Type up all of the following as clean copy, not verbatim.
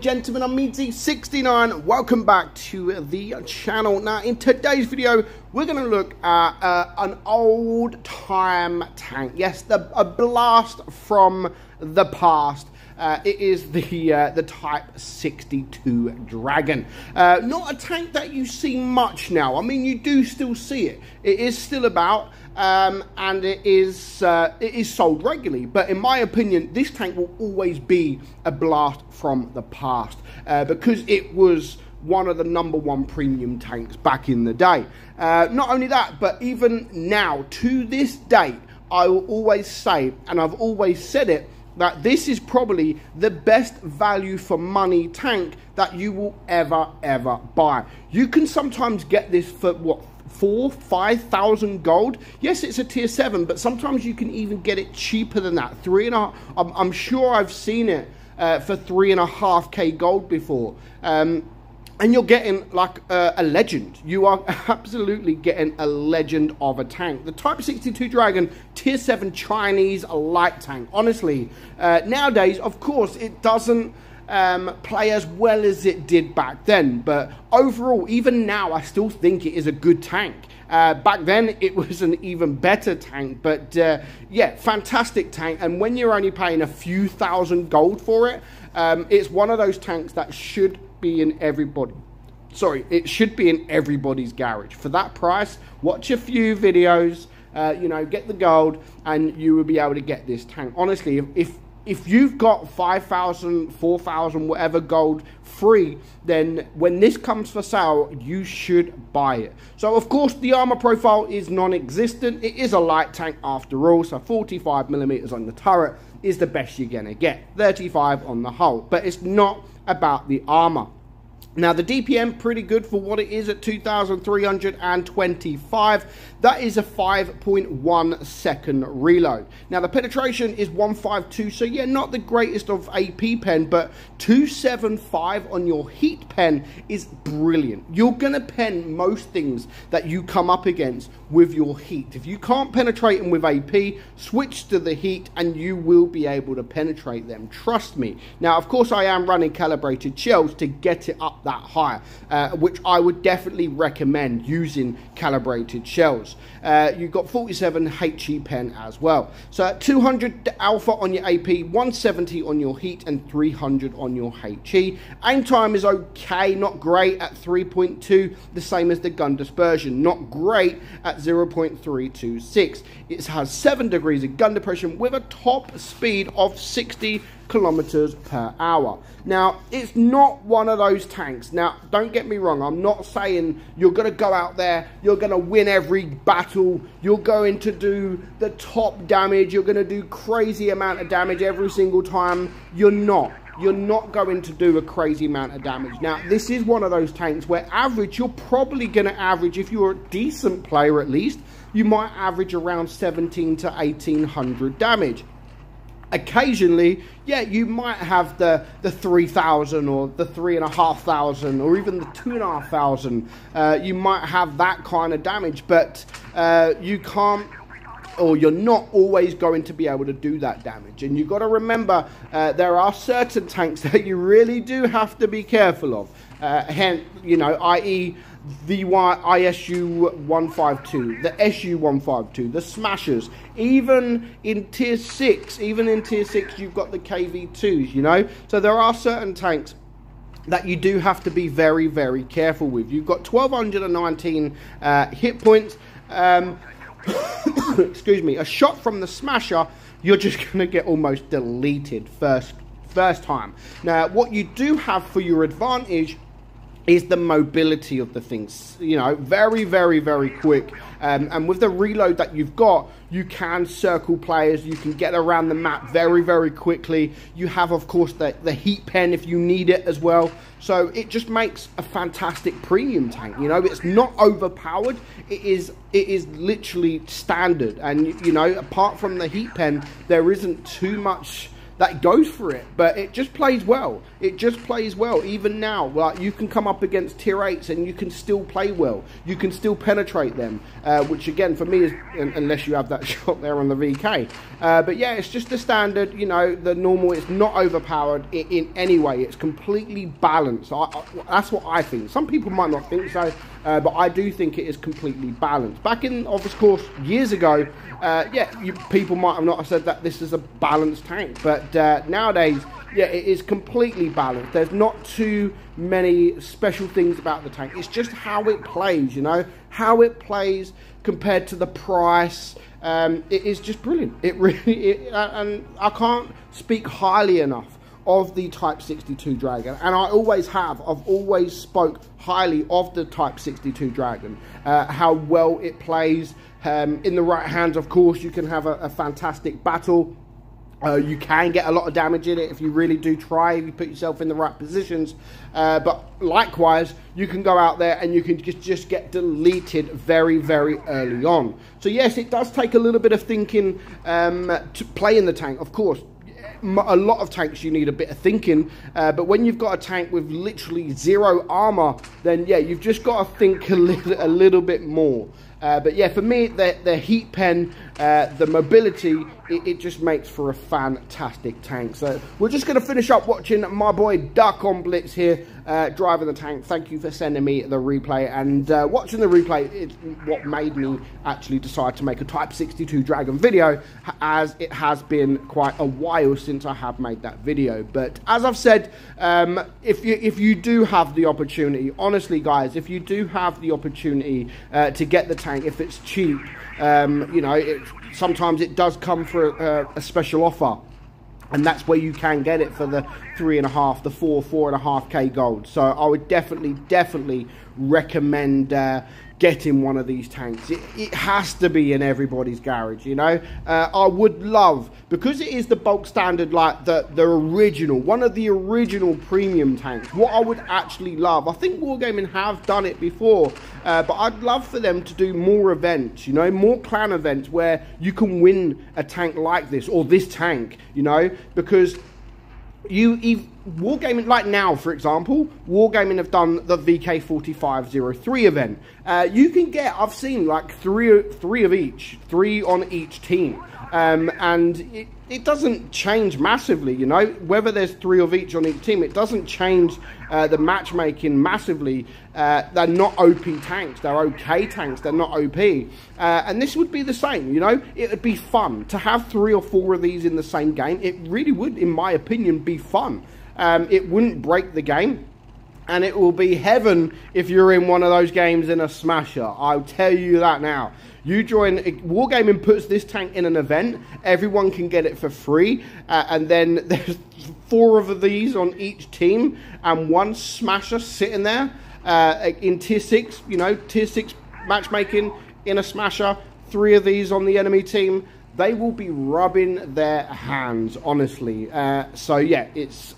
Gentlemen, I'm Meadsy69. Welcome back to the channel. Now, in today's video, we're going to look at an old-time tank. Yes, a blast from the past. It is the Type 62 Dragon. Not a tank that you see much now. I mean, you do still see it. It is still about, and it is sold regularly. But in my opinion, this tank will always be a blast from the past because it was one of the #1 premium tanks back in the day. Not only that, but even now, to this date, I will always say, and I've always said it, that this is probably the best value for money tank that you will ever buy. You can sometimes get this for what, 4,000-5,000 gold. Yes, it's a tier 7, but sometimes you can even get it cheaper than that. I'm sure I've seen it for 3.5k gold before. And you're getting like a legend. You are absolutely getting a legend of a tank. The Type 62 Dragon tier 7 Chinese light tank. Honestly, nowadays, of course, it doesn't play as well as it did back then. But overall, even now, I still think it is a good tank. Back then, it was an even better tank. But yeah, fantastic tank. And when you're only paying a few thousand gold for it, it's one of those tanks that should be in it should be in everybody's garage. For that price, watch a few videos, you know, get the gold, and you will be able to get this tank. Honestly, if you've got 5,000, 4,000, whatever gold free, then when this comes for sale, you should buy it. So, of course, the armor profile is non-existent. It is a light tank after all, so 45mm on the turret is the best you're going to get. 35 on the hull, but it's not about the armor. Now, the DPM, pretty good for what it is at 2,325. That is a 5.1 second reload. Now, the penetration is 152, so yeah, not the greatest of AP pen, but 275 on your heat pen is brilliant. You're going to pen most things that you come up against with your heat. If you can't penetrate them with AP, switch to the heat and you will be able to penetrate them. Trust me. Now, of course, I am running calibrated shells to get it up that high, which I would definitely recommend using calibrated shells. You've got 47 HE pen as well. So 200 alpha on your AP, 170 on your heat, and 300 on your HE. Aim time is okay, not great at 3.2, the same as the gun dispersion. Not great at 0.326. It has 7 degrees of gun depression with a top speed of 60 kilometers per hour. Now, it's not one of those tanks. Now, don't get me wrong. I'm not saying you're going to go out there, you're going to win every battle, you're going to do the top damage, you're going to do crazy amount of damage every single time. You're not. You're not going to do a crazy amount of damage. Now, this is one of those tanks where average, you're probably going to average, if you're a decent player at least, you might average around 17 to 1800 damage. Occasionally, yeah, you might have the 3,000 or the 3,500 or even the 2,500. You might have that kind of damage, but you can't, or you're not always going to be able to do that damage. And you've got to remember, there are certain tanks that you really do have to be careful of. Hence, you know, i.e. the ISU 152, the SU 152, the Smashers, even in tier 6, you've got the KV2s, you know. So there are certain tanks that you do have to be very careful with. You've got 1,219 hit points. Excuse me, a shot from the Smasher, you're just going to get almost deleted first time. Now, what you do have for your advantage is the mobility of the things, you know, very quick, and with the reload that you've got, you can circle players, you can get around the map very quickly. You have, of course, the heat pen if you need it as well. So it just makes a fantastic premium tank. You know, it's not overpowered. It is literally standard, and you know, apart from the heat pen, there isn't too much that goes for it, but it just plays well. It just plays well. Even now, like, you can come up against tier 8s and you can still play well. You can still penetrate them, which again for me is, unless you have that shot there on the VK. But yeah, it's just the standard, you know, the normal. It's not overpowered in any way. It's completely balanced. That's what I think. Some people might not think so, but I do think it is completely balanced. Back in, of course, years ago, yeah, people might have not said that this is a balanced tank, but nowadays, yeah, it is completely balanced. There's not too many special things about the tank. It's just how it plays, you know, how it plays compared to the price. It is just brilliant. It really, and I can't speak highly enough of the Type 62 Dragon, and I always have. I've always spoke highly of the Type 62 Dragon, how well it plays. In the right hands, of course, you can have a fantastic battle. You can get a lot of damage in it if you really do try, if you put yourself in the right positions. But likewise, you can go out there and you can just get deleted very, very early on. So yes, it does take a little bit of thinking to play in the tank, of course. A lot of tanks you need a bit of thinking, but when you've got a tank with literally 0 armor, then yeah, you've just got to think a little bit more. But yeah, for me, the heat pen, the mobility, it just makes for a fantastic tank. So we're just going to finish up watching my boy Duck on Blitz here, driving the tank. Thank you for sending me the replay, and watching the replay is what made me actually decide to make a Type 62 Dragon video, as it has been quite a while since I have made that video. But as I've said, if you do have the opportunity, honestly guys, if you do have the opportunity to get the tank, if it's cheap, you know, sometimes it does come for a special offer, and that's where you can get it for the 3.5, the 4.5k gold. So I would definitely recommend getting one of these tanks. It has to be in everybody's garage, you know. I would love, because it is the bulk standard, like the original, one of the original premium tanks. What I would actually love, I think Wargaming have done it before, but I'd love for them to do more events, you know, more clan events where you can win a tank like this, or this tank, you know, because Wargaming, like now for example, Wargaming have done the VK4503 event. You can get, I've seen like three of each, 3 on each team, and it doesn't change massively, you know, whether there's 3 of each on each team. It doesn't change the matchmaking massively. They're not OP tanks, they're okay tanks, they're not OP, and this would be the same, you know. It would be fun to have 3 or 4 of these in the same game. It really would, in my opinion, be fun. It wouldn't break the game, and it will be heaven if you're in one of those games in a smasher. I'll tell you that now. You join, Wargaming puts this tank in an event, everyone can get it for free, and then there's 4 of these on each team, and 1 smasher sitting there in tier 6, you know, tier 6 matchmaking in a smasher, 3 of these on the enemy team. They will be rubbing their hands, honestly. So yeah,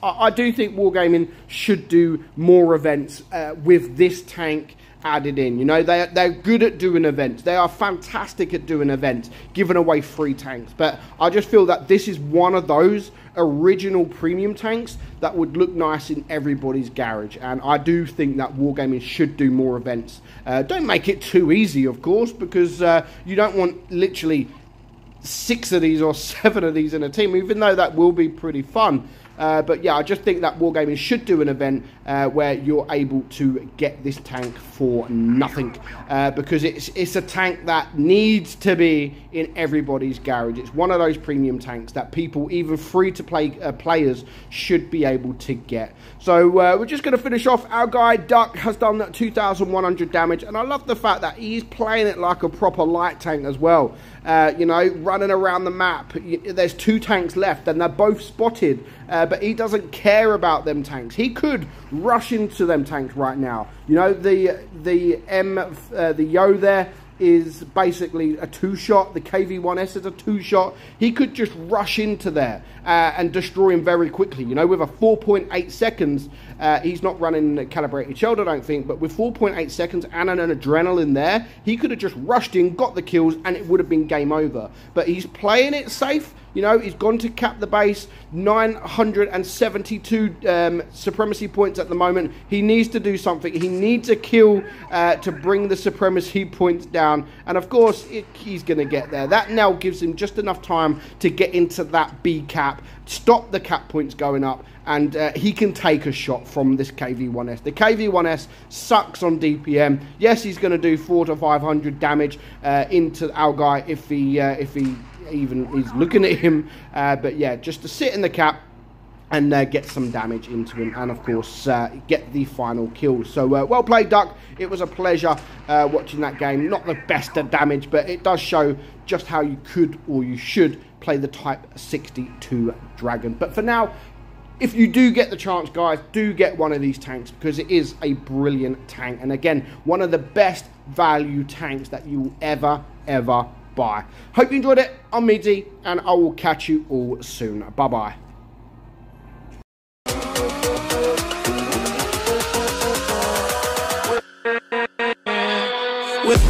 I do think Wargaming should do more events with this tank added in. You know, they're good at doing events. They are fantastic at doing events, giving away free tanks. But I just feel that this is one of those original premium tanks that would look nice in everybody's garage. And I do think that Wargaming should do more events. Don't make it too easy, of course, because you don't want literally 6 of these or 7 of these in a team, even though that will be pretty fun. But yeah, I just think that Wargaming should do an event where you're able to get this tank for nothing, because it's a tank that needs to be in everybody's garage. It's one of those premium tanks that people, even free-to-play players, should be able to get. So we're just going to finish off. Our guy Duck has done 2,100 damage, and I love the fact that he's playing it like a proper light tank as well. You know, running around the map. There's 2 tanks left, and they're both spotted, but he doesn't care about them tanks. He could rush into them tanks right now. You know, the Yo there is basically a 2-shot. The KV-1S is a 2-shot. He could just rush into there and destroy him very quickly. You know, with a 4.8 seconds, he's not running a calibrated shield, I don't think, but with 4.8 seconds and an adrenaline there, he could have just rushed in, got the kills, and it would have been game over. But he's playing it safe, You know, he's gone to cap the base, 972 supremacy points at the moment. He needs to do something. He needs a kill to bring the supremacy points down. And of course, he's going to get there. That now gives him just enough time to get into that B cap, stop the cap points going up, and he can take a shot from this KV-1S. The KV-1S sucks on DPM. Yes, he's going to do 400 to 500 damage into our guy if he even is looking at him. But yeah, just to sit in the cap and get some damage into him, and of course get the final kill. So well played, Duck. It was a pleasure watching that game. Not the best at damage, but it does show just how you could or you should play the Type 62 Dragon. But for now, if you do get the chance, guys, do get one of these tanks, because it is a brilliant tank. And again, one of the best value tanks that you will ever buy. Hope you enjoyed it. I'm Meadsy, and I will catch you all soon. Bye-bye. With